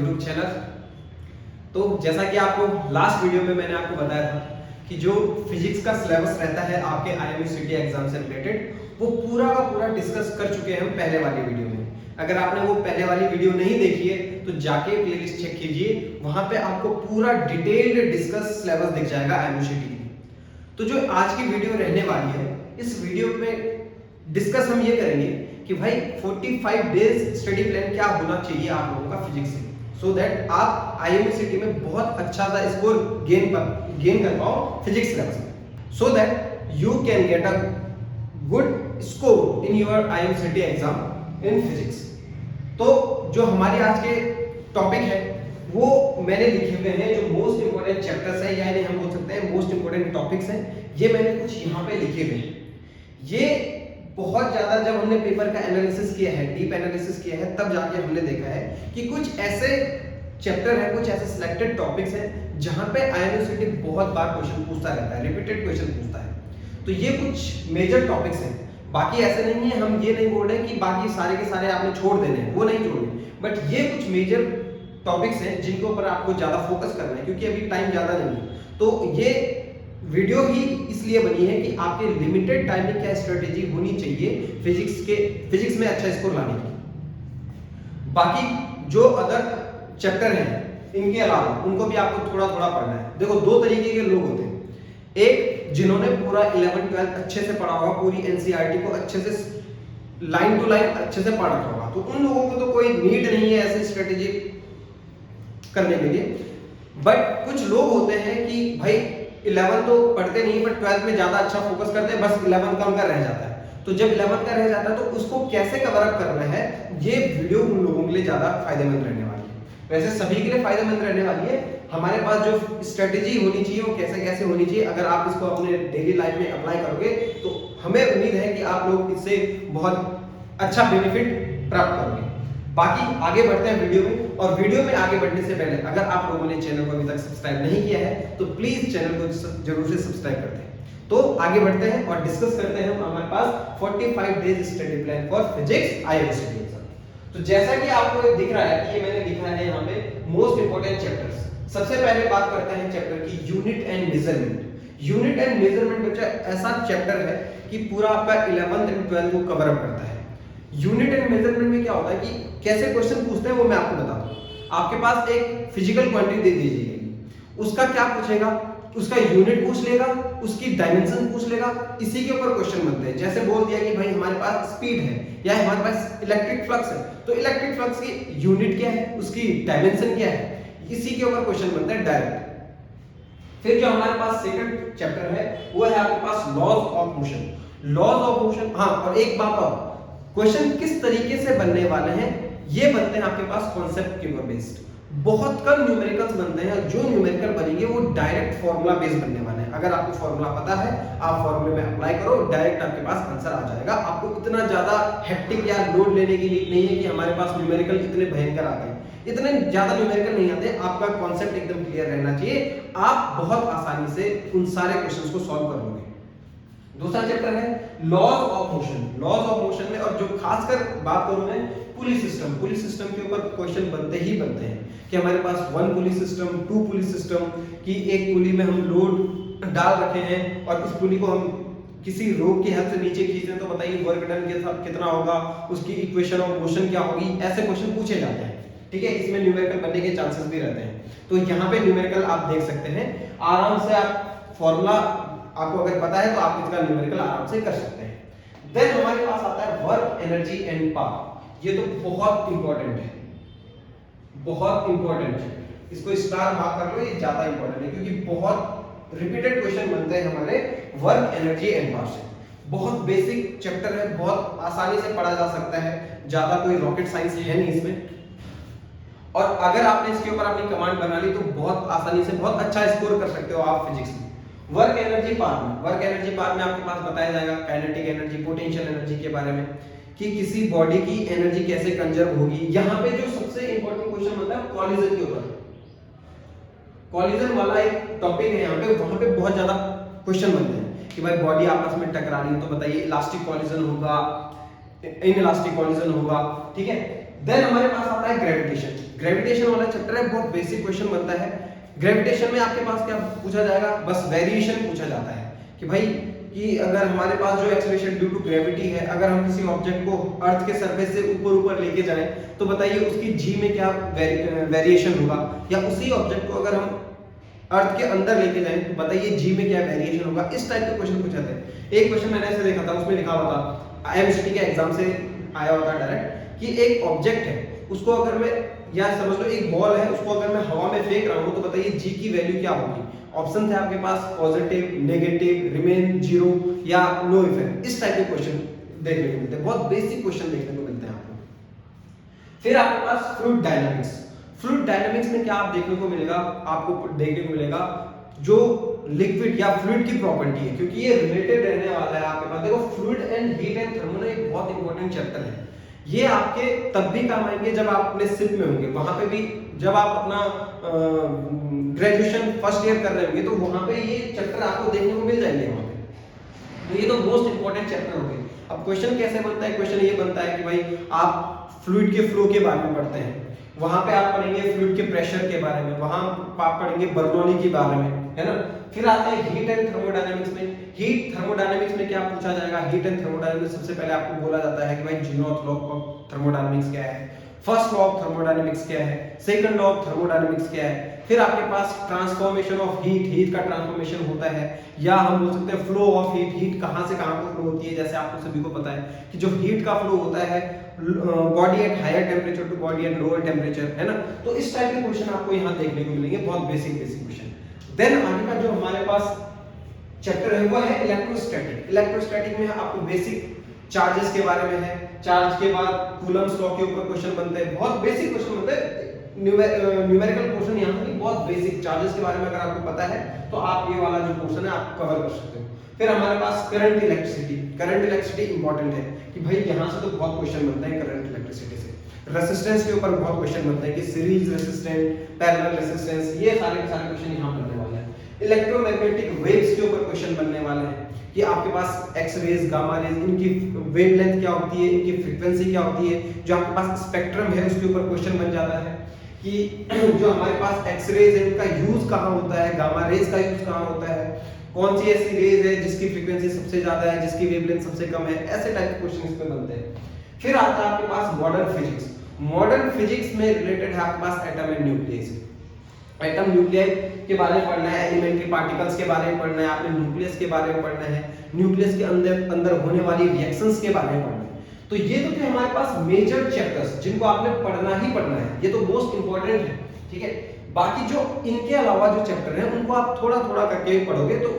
YouTube channel. तो जैसा कि आपको लास्ट वीडियो में मैंने आपको बताया था कि जो फिजिक्स का सिलेबस रहता है आपके IMU-CT एग्जाम से रिलेटेड, वो पूरा का पूरा डिस्कस कर चुके हैं हम पहले वाली वीडियो में। अगर आपने वो पहले वाली वीडियो नहीं देखी है तो जाके प्लेलिस्ट चेक कीजिए, वहां पे आपको पूरा डिटेल्ड डिस्कस सिलेबस दिख जाएगा IMU-CT की। तो जो आज की वीडियो रहने वाली है, इस वीडियो में डिस्कस हम ये करेंगे कि भाई 45 डेज स्टडी प्लान क्या होना चाहिए आप लोगों का फिजिक्स में, सो दैट आप IMU-CT में बहुत अच्छा सा स्कोर गेन कर पाओ फिजिक्स सिलेबस में, so that you can get a good score in your IMU-CT exam in physics. तो जो हमारे आज के टॉपिक है वो मैंने लिखे हुए हैं, जो मोस्ट इंपोर्टेंट चैप्टर्स है या इन्हें हम बोल सकते हैं मोस्ट इंपोर्टेंट टॉपिक्स हैं, ये मैंने कुछ यहाँ पे लिखे हुए हैं। ये बहुत ज्यादा जब हमने पेपर का एनालिसिस किया है, डीप एनालिसिस किया है, तब जाके हमने देखा है कि कुछ ऐसे चैप्टर है, कुछ ऐसे सिलेक्टेड टॉपिक्स हैं जहां पे IMU-CT बहुत बार क्वेश्चन पूछता रहता है, रिपीटेड क्वेश्चन पूछता है। तो ये कुछ मेजर टॉपिक्स हैं, बाकी ऐसे नहीं है, हम ये नहीं बोल रहे कि बाकी सारे के सारे आपने छोड़ देने हैं, वो नहीं छोड़ने, बट ये कुछ मेजर टॉपिक्स हैं जिनके ऊपर आपको ज्यादा फोकस करना है, क्योंकि अभी टाइम ज्यादा नहीं है। तो ये वीडियो ही इसलिए बनी है कि आपके लिमिटेड टाइम में क्या स्ट्रेटेजी होनी चाहिए फिजिक्स में अच्छा स्कोर लाने की। बाकी जो अदर चैप्टर हैं इनके अलावा उनको भी आपको थोड़ा थोड़ा पढ़ना है। देखो, दो तरीके के लोग होते हैं, एक जिन्होंने पूरा 11th-12th अच्छे से पढ़ा होगा, पूरी NCERT को अच्छे से लाइन टू लाइन अच्छे से पढ़ रखा होगा, तो उन लोगों को तो कोई नीड नहीं है ऐसी स्ट्रेटेजी करने के लिए। बट कुछ लोग होते हैं कि भाई 11 तो पढ़ते नहीं बट 12th में ज्यादा अच्छा फोकस करते हैं, बस 11 का उनका रह जाता है। तो जब 11 का रह जाता है तो उसको कैसे कवर अप करना है, ये वीडियो उन लोगों के लिए ज्यादा फायदेमंद रहने वाली है। वैसे सभी के लिए फायदेमंद रहने वाली है। हमारे पास जो स्ट्रेटेजी होनी चाहिए वो कैसे कैसे होनी चाहिए, अगर आप इसको अपने डेली लाइफ में अप्लाई करोगे तो हमें उम्मीद है कि आप लोग इससे बहुत अच्छा बेनिफिट प्राप्त करोगे। बाकी आगे बढ़ते हैं वीडियो में, और वीडियो में आगे बढ़ने से पहले अगर आप लोगों ने चैनल को अभी तक सब्सक्राइब नहीं किया है तो प्लीज चैनल को जरूर से सब्सक्राइब कर दें। तो आगे बढ़ते हैं और डिस्कस करते हैं हमारे पास 45 days study plan for physics IMU-CT exam. तो जैसा कि आपको दिख रहा है कि ये मैंने लिखा है यहाँ पे मोस्ट इंपोर्टेंट चैप्टर्स। सबसे पहले बात करते हैं चैप्टर की unit and measurement. Unit and measurement बच्चा ऐसा चैप्टर है कि पूरा आपका 11th एंड 12th को कवर अप करता है। यूनिट एंड मेजरमेंट में क्या होता है कि कैसे क्वेश्चन पूछते हैं वो मैं आपको बताता हूँ। आपके पास एक फिजिकल क्वांटिटी दे दी जाएगी, उसका क्या पूछेगा, उसका यूनिट पूछ लेगा, उसकी डायमेंशन पूछ लेगा, इसी के ऊपर क्वेश्चन बनते हैं। जैसे बोल दिया कि भाई हमारे पास स्पीड है या हमारे पास इलेक्ट्रिक फ्लक्स है, तो इलेक्ट्रिक फ्लक्स की यूनिट क्या है, उसकी डायमेंशन क्या है, इसी के ऊपर क्वेश्चन बनते हैं डायरेक्ट। फिर जो हमारे पास सेकंड चैप्टर है वो है आपके पास laws of motion. Laws of motion, हाँ, और एक बात और, क्वेश्चन किस तरीके से बनने वाले हैं, ये बनते हैं आपके पास कॉन्सेप्ट के ऊपर बेस्ड। बहुत कम न्यूमेरिकल्स बनते हैं, जो न्यूमेरिकल बनेंगे वो डायरेक्ट फॉर्मूला बेस्ड बनने वाले हैं। अगर आपको फॉर्मूला पता है, आप फॉर्मूले में अप्लाई करो, डायरेक्ट आपके पास आंसर आ जाएगा। आपको इतना ज्यादा हेक्टिक या लोड लेने की नीड नहीं है कि हमारे पास न्यूमेरिकल इतने भयंकर आते हैं, इतने ज्यादा न्यूमेरिकल नहीं आते। आपका कॉन्सेप्ट एकदम क्लियर रहना चाहिए, आप बहुत आसानी से उन सारे क्वेश्चंस को सॉल्व कर लोगे। दूसरा चैप्टर है laws of motion. Laws of motion में, और जो खासकर बात करूं मैं पुली सिस्टम, पुली सिस्टम के ऊपर क्वेश्चन बनते ही बनते हैं कि हमारे पास 1 पुली सिस्टम, 2 पुली सिस्टम की एक पुली में हम लोड डाल रखे हैं और इस पुली को हम किसी रोप की हेल्प से नीचे खींचते हैं, तो बताइए वर्क डन कितना होगा, उसकी इक्वेशन ऑफ मोशन क्या होगी, ऐसे क्वेश्चन पूछे जाते हैं। ठीक है, इसमें न्यूमेरिकल बनने के चांसेस भी रहते हैं। तो यहाँ पे न्यूमेरिकल आप देख सकते हैं आराम से, आप फॉर्मूला आपको अगर पता है तो आप इसका न्यूमेरिकल आराम से कर सकते हैं। देन हमारे पास आता है वर्क, एनर्जी एंड पावर। ये तो बहुत इंपॉर्टेंट है, बहुत इंपॉर्टेंट है, इसको स्टार मार्क कर लो, ये ज्यादा इंपॉर्टेंट है क्योंकि बहुत रिपीटेड क्वेश्चन बनते हैं हमारे वर्क, एनर्जी एंड पावर से। बहुत बेसिक चैप्टर है, बहुत आसानी से पढ़ा जा सकता है, ज्यादा कोई रॉकेट साइंस है नहीं इसमें। और अगर आपने इसके ऊपर अपनी कमांड बना ली तो बहुत आसानी से बहुत अच्छा स्कोर कर सकते हो आप फिजिक्स में। वर्क एनर्जी पार्ट में, वर्क एनर्जी पार्ट में आपके पास बताया जाएगा काइनेटिक एनर्जी, पोटेंशियल एनर्जी के बारे में, कि किसी बॉडी की एनर्जी कैसे कंजर्व होगी। यहाँ पे जो सबसे इंपॉर्टेंट क्वेश्चन होता है कॉलिजन के ऊपर, कॉलिजन वाला एक टॉपिक है यहाँ पे, वहां पे बहुत ज्यादा क्वेश्चन बनते हैं कि भाई बॉडी आपस में टकरा रही है तो बताइए इलास्टिक कॉलिजन होगा, इनइलास्टिक कॉलिजन होगा। ठीक है, देन हमारे पास आता है ग्रेविटेशन। ग्रेविटेशन वाला चैप्टर है, बहुत बेसिक क्वेश्चन बनता है। ग्रेविटेशन में आपके पास क्या पूछा जाएगा, बस वेरिएशन पूछा जाता है कि भाई कि अगर हमारे पास जो एक्सेलरेशन ड्यू टू ग्रेविटी है, अगर हम किसी ऑब्जेक्ट को अर्थ के सरफेस से ऊपर ऊपर लेके जाएं तो बताइए उसकी जी में क्या वेरिएशन होगा, या उसी ऑब्जेक्ट को अगर हम अर्थ के अंदर लेके जाएं तो बताइए जी में क्या वेरिएशन होगा। इस टाइप के क्वेश्चन पूछे थे। एक क्वेश्चन मैंने ऐसे देखा था, उसमें लिखा हुआ था, आईएमसीटी के एग्जाम से आया हुआ था डायरेक्ट, कि एक ऑब्जेक्ट है उसको अगर मैं, या समझ लो एक बॉल है, उसको अगर मैं हवा में फेंक रहा हूं तो बताइए जी की वैल्यू क्या होगी। ऑप्शन थे आपके पास पॉजिटिव, नेगेटिव, रिमेन, जीरो या नो इफेक्ट। इस टाइप के क्वेश्चन देखने को मिलते हैं, बहुत बेसिक क्वेश्चन देखने को मिलते हैं आपको। फिर आपके पास फ्लूइड डायनामिक्स। फ्लूइड डायनामिक्स में क्या आप देखने को मिलेगा, आपको देखने को मिलेगा जो लिक्विड या फ्लूइड की प्रॉपर्टी है, क्योंकि ये रिलेटेड रहने वाला है आपके पास। देखो fluid and heat and thermo एक बहुत इंपॉर्टेंट चैप्टर है। ये आपके तब भी काम आएंगे जब आप अपने सिप में होंगे, वहां पे भी जब आप अपना ग्रेजुएशन फर्स्ट ईयर कर रहे होंगे तो वहां पे ये चैप्टर आपको देखने को मिल जाएंगे वहां पे। तो ये तो मोस्ट इंपॉर्टेंट चैप्टर हो गए। अब क्वेश्चन कैसे बनता है, क्वेश्चन ये बनता है कि भाई आप फ्लूइड के फ्लो के बारे में पढ़ते हैं, वहां पे आप पढ़ेंगे फ्लूइड के प्रेशर के बारे में, वहां आप पढ़ेंगे बर्नौली के बारे में, है ना। फिर आते हैं हीट एंड थर्मोडायनामिक्स में। हीट थर्मोडायनामिक्स में क्या पूछा जाएगा, हीट एंड थर्मोडायनामिक्स सबसे पहले आपको बोला जाता है कि भाई जीनोथ लॉ ऑफ थर्मोडायनामिक्स क्या है, फर्स्ट लॉ ऑफ थर्मोडायनामिक्स क्या है, सेकंड लॉ ऑफ थर्मोडायनामिक्स क्या है। फिर आपके पास ट्रांसफॉर्मेशन ऑफ हीट, हीट का ट्रांसफॉर्मेशन होता है, या हम बोल सकते हैं फ्लो ऑफ हीट, हीट कहां से कहां को फ्लो होती है। जैसे आपको सभी को पता है कि जो हीट का फ्लो होता है body at higher temperature to body at lower temperature, है ना। तो इस टाइप के क्वेश्चन आपको यहाँ देखने को मिलेंगे, बहुत बेसिक क्वेश्चन। देन आगे का जो हमारे पास चैप्टर है वो है इलेक्ट्रोस्टैटिक। इलेक्ट्रोस्टैटिक में आपको बेसिक चार्जेस के बारे में है, चार्ज के बाद कूलम्स लॉ के ऊपर क्वेश्चन बनते हैं, बहुत बेसिक क्वेश्चन बनते हैं, न्यूमेरिकल क्वेश्चन यहाँ पे बहुत बेसिक चार्जेस के बारे में अगर आपको पता है तो आप ये वाला जो क्वेश्चन है आप कवर कर सकते हो। फिर हमारे पास current electricity. Current electricity important है कि भाई यहाँ से तो बहुत क्वेश्चन बनते हैं करंट इलेक्ट्रिसिटी से। रेजिस्टेंस के ऊपर बहुत क्वेश्चन बनते हैं कि सीरीज रेजिस्टेंस, पैरेलल रेजिस्टेंस, ये सारे के सारे क्वेश्चन यहाँ बनने वाले हैं। इलेक्ट्रोमैग्नेटिक वेव्स के ऊपर क्वेश्चन बनने वाले हैं कि आपके पास एक्स रेज, गामा रेज, इनकी वेवलेंथ क्या होती है, इनकी फ्रीक्वेंसी क्या होती है। जो आपके पास स्पेक्ट्रम है उसके ऊपर क्वेश्चन बन जाता है कि जो हमारे पास एक्स रेज है उनका यूज कहाँ होता है, गामा रेज का यूज कहाँ होता है, कौन सी ऐसी रेज है जिसकी फ्रीक्वेंसी सबसे ज्यादा है, जिसकी वेवलेंथ सबसे कम है। ऐसे टाइप के क्वेश्चन इसमें बनते हैं। फिर आता है आपके पास मॉडर्न फिजिक्स। मॉडर्न फिजिक्स में रिलेटेड है आपके पास atom and nucleus. Atom nucleus के बारे में पढ़ना है, एलिमेंट्री पार्टिकल्स के बारे में पढ़ना है, आपने न्यूक्लियस के बारे में पढ़ना है, न्यूक्लियस के अंदर होने वाली रिएक्शंस के बारे में पढ़ना है। तो ये तो थे हमारे पास मेजर चैप्टर्स जिनको आपने पढ़ना ही पढ़ना है, ये तो मोस्ट इंपॉर्टेंट है, ठीक है। बाकी जो इनके अलावा जो चैप्टर हैं उनको आप थोड़ा थोड़ा करके पढ़ोगे तो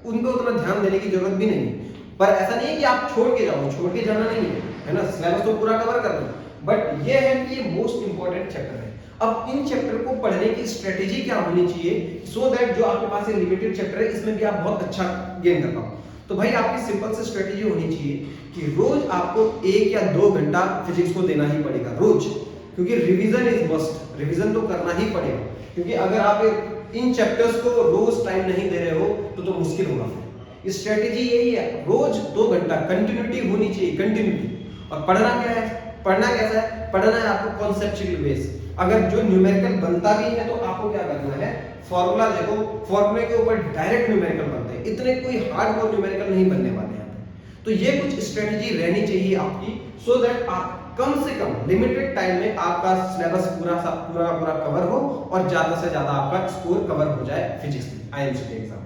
उनको उतना ध्यान देने की जरूरत भी नहीं है। पर ऐसा नहीं है कि आप छोड़ के जाओ, छोड़ के जाना नहीं है ना, सिलेबस तो पूरा कवर करना। बट ये है कि ये मोस्ट इंपॉर्टेंट चैप्टर है। अब इन चैप्टर को पढ़ने की स्ट्रेटेजी क्या होनी चाहिए सो दैट जो आपके पास ये लिमिटेड चैप्टर है इसमें भी आप बहुत अच्छा गेन कर पाओ। तो भाई आपकी सिंपल सी स्ट्रेटेजी होनी चाहिए कि रोज आपको 1 या 2 घंटा फिजिक्स को देना ही पड़ेगा रोज, क्योंकि रिवीजन इज मस्ट, रिवीजन तो करना ही पड़ेगा। क्योंकि अगर आप इन चैप्टर्स को रोज टाइम नहीं दे रहे हो तो मुश्किल होगा। स्ट्रेटेजी यही है, रोज 2 घंटा कंटिन्यूटी होनी चाहिए, कंटिन्यूटी। और पढ़ना क्या है, पढ़ना कैसा है, पढ़ना है आपको कॉन्सेप्चुअल बेस। अगर जो न्यूमेरिकल बनता भी है तो आपको क्या करना है, फॉर्मूला देखो, फॉर्मूले के ऊपर डायरेक्ट न्यूमेरिकल बनते हैं, इतने कोई हार्डकोर न्यूमेरिकल नहीं बनने वाले हैं। तो ये कुछ स्ट्रेटेजी रहनी चाहिए आपकी सो दैट आप कम से कम लिमिटेड टाइम में आपका सिलेबस पूरा कवर हो और ज्यादा से ज्यादा आपका स्कोर कवर हो जाए फिजिक्स में आईएमसीटी एग्जाम।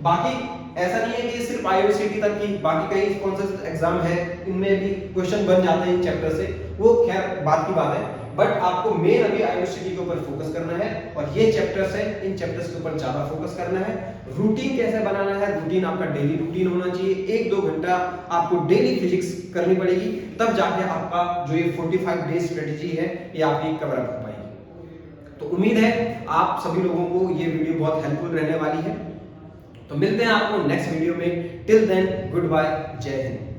बाकी ऐसा नहीं है कि सिर्फ आईएमसीटी तक की, बाकी कई कौन से एग्जाम है इनमें भी क्वेश्चन बन जाते हैं इन चैप्टर से, वो खैर बात की बात है। बट आपको मेन अभी आईएमसीटी के ऊपर फोकस करना है और ये चैप्टर्स है, इन चैप्टर्स के ऊपर ज्यादा फोकस करना है। रूटीन कैसे बनाना है, रूटीन आपका डेली रूटीन होना चाहिए। 1-2 घंटा आपको डेली फिजिक्स करनी पड़ेगी, तब जाके आपका जो ये 45 डेज स्ट्रेटेजी है ये आपकी कवर अप हो पाएगी। तो उम्मीद है आप सभी लोगों को ये वीडियो बहुत हेल्पफुल रहने वाली है। तो मिलते हैं आपको नेक्स्ट वीडियो में। टिल देन गुड बाय, जय हिंद।